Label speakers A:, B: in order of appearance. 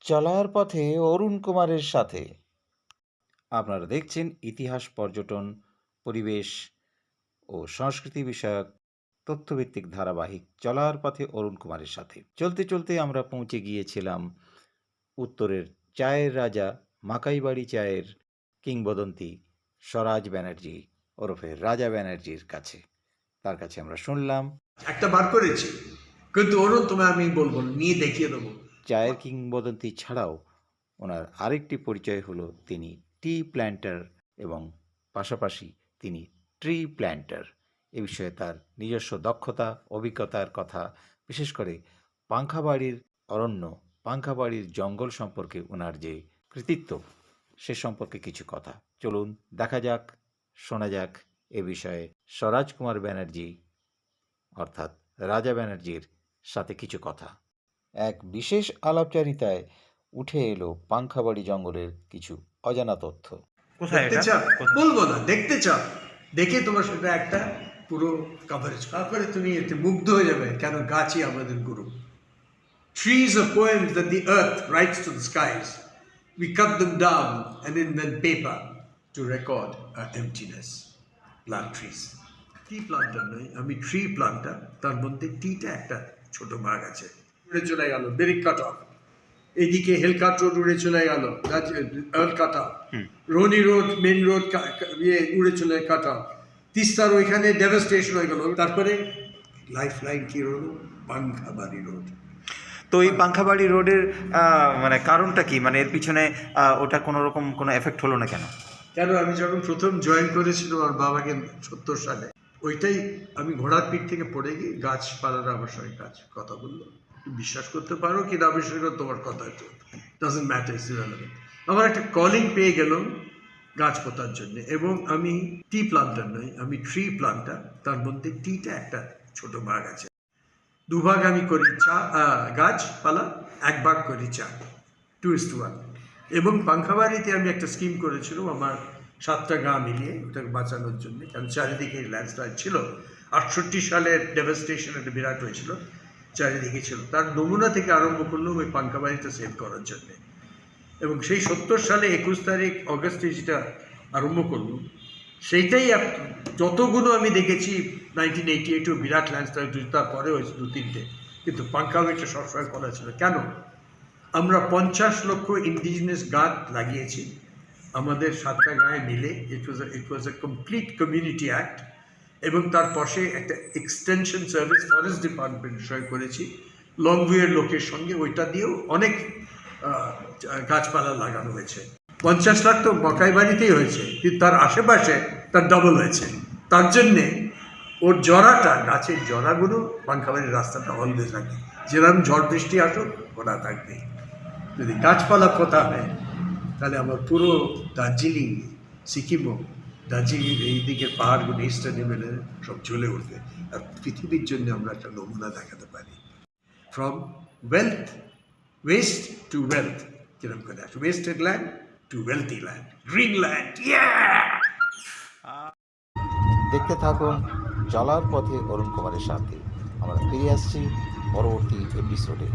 A: চলার পথে অরুণ কুমারের সাথে। আপনারা দেখছেন ইতিহাস, পর্যটন, পরিবেশ ও সংস্কৃতি বিষয়ক তথ্যভিত্তিক ধারাবাহিক চলার পথে অরুণ কুমারের সাথে। চলতে চলতে আমরা পৌঁছে গিয়েছিলাম উত্তরের চায়ের রাজা, মাকাইবাড়ি চায়ের কিংবদন্তি স্বরাজ ব্যানার্জি ওরফে রাজা ব্যানার্জির কাছে। তার কাছে আমরা শুনলাম
B: একটা বার করেছি, কিন্তু অরুণ তোমায় আমি বলবো না, নিয়ে দেখিয়ে দেবো।
A: চায়ের কিংবদন্তি ছাড়াও ওনার আরেকটি পরিচয় হলো তিনি টি প্ল্যান্টার এবং পাশাপাশি তিনি ট্রি প্ল্যান্টার। এ বিষয়ে তার নিজস্ব দক্ষতা, অভিজ্ঞতার কথা, বিশেষ করে পাংখাবাড়ির অরণ্য, পাংখাবাড়ির জঙ্গল সম্পর্কে ওনার যে কৃতিত্ব, সে সম্পর্কে কিছু কথা। চলুন দেখা যাক, শোনা যাক এ বিষয়ে স্বরাজ কুমার ব্যানার্জি অর্থাৎ রাজা ব্যানার্জির সাথে কিছু কথা। এক বিশেষ আলাপচারিতায় উঠে এলো পাংখাবাড়ি জঙ্গলের কিছু অজানা তথ্য।
B: দেখতে চাও? বলবো না, দেখতে চাও? দেখে তোমার সাথে একটা পুরো কভারেজ, তারপরে তুমি এতে মুগ্ধ হয়ে যাবে, কেন গাছই আমাদের গুরু। Trees are poems that the earth writes to the skies. We cut them down and invent paper to record our emptiness. Plant trees. Tea planter নয়, আমি ট্রি প্লান্টার। তার মধ্যে টিটা একটা ছোট ভাগ আছে। উড়ে চলে গেল বেরিক কাট অফ, এদিকে হেলকাট রোড উড়ে চলে গেল, কাট অফ, রোনি রোড, মেন রোড উড়ে চলে কাট অফ, তিস্তার ওইখানে ডেভাস্টেশন হয়ে গেল। তারপরে লাইফ লাইন কি রোড? পাংখাবাড়ি রোড।
C: তো এই পাংখাবাড়ি রোডের মানে কারণটা কি? মানে এর পিছনে ওটা কোনো রকম কোনো এফেক্ট হলো না কেন?
B: কেন, আমি যখন প্রথম জয়েন করেছিলাম আমার বাবাকে 70 সালে, ওইটাই আমি ঘোড়ার পিঠ থেকে পড়ে গিয়ে গাছপালার আমার সঙ্গে কথা বললো। বিশ্বাস করতে পারো কি না বিশ্বাস করো, তোমার কথা ডাজন্ট ম্যাটার, ইটস ইররিলেভেন্ট। আমার একটা কলিং পেয়ে গেলাম গাছ পোতার জন্য, এবং আমি টি প্লান্টার নই, আমি ট্রি প্লান্টার। তার মধ্যে টিটা একটা ছোট ভাগ আছে। দুভাগ আমি করি চা, গাছপালা, এক ভাগ করি চা, 2:1। এবং পাংখাবাড়িতে আমি একটা স্কিম করেছিলাম আমার 7টা গাঁ মিলিয়ে, ওটাকে বাঁচানোর জন্য, কারণ চারিদিকে ল্যান্ডস্লাইড ছিল। 68 সালের ডেভাস্টেশন একটা বিরাট হয়েছিল, চারিদিকে ছিল। তার নমুনা থেকে আরম্ভ করলাম ওই পাংখাবাড়িটা সেভ করার জন্য। এবং সেই 70 সালে 21 তারিখ অগস্টে যেটা আরম্ভ করলাম, সেইটাই যতগুলো আমি দেখেছি 1988 বিরাট ল্যান্ডস্লাইড, তারপরে হয়েছে 2-3টে, কিন্তু পাংখাবাড়িটা সবসময় করা ছিল। কেন? আমরা 50 লক্ষ ইন্ডিজিনাস গাছ লাগিয়েছি আমাদের 7টা গায়ে মিলে। ইট ওয়াজ এ কমপ্লিট কমিউনিটি অ্যাক্ট। এবং তার পাশে একটা এক্সটেনশন সার্ভিস ফরেস্ট ডিপার্টমেন্ট সঙ্গে করেছি লংভিউয়ের লোকের সঙ্গে, ওইটা দিয়েও অনেক গাছপালা লাগানো হয়েছে। 50 লাখ তো মাকাইবাড়িতেই হয়েছে, কিন্তু তার আশেপাশে তার ডবল হয়েছে। তার জন্যে ওর জরাটা, গাছের জরাগুলো পাংখাবাড়ির রাস্তাটা অলওয়েজ থাকে, যেরকম ঝড় বৃষ্টি আসুক ওরা থাকবে। যদি গাছপালা পোতা হয় তাহলে আমার পুরো দার্জিলিং, সিকিমও, দার্জিলিং এই দিকের পাহাড়গুলো, ইস্টার্ন হিমালয়ে সব জ্বলে উঠবে। আর পৃথিবীর জন্য আমরা একটা নমুনা দেখাতে পারি, ফ্রম ওয়েস্ট টু ওয়েলথ। কিরকম করে আসে wasted land to wealthy land, green land.
A: দেখতে থাকুন চলার পথে অরুণ কুমারের সাথে। আমরা ফিরে আসছি পরবর্তী এপিসোডে।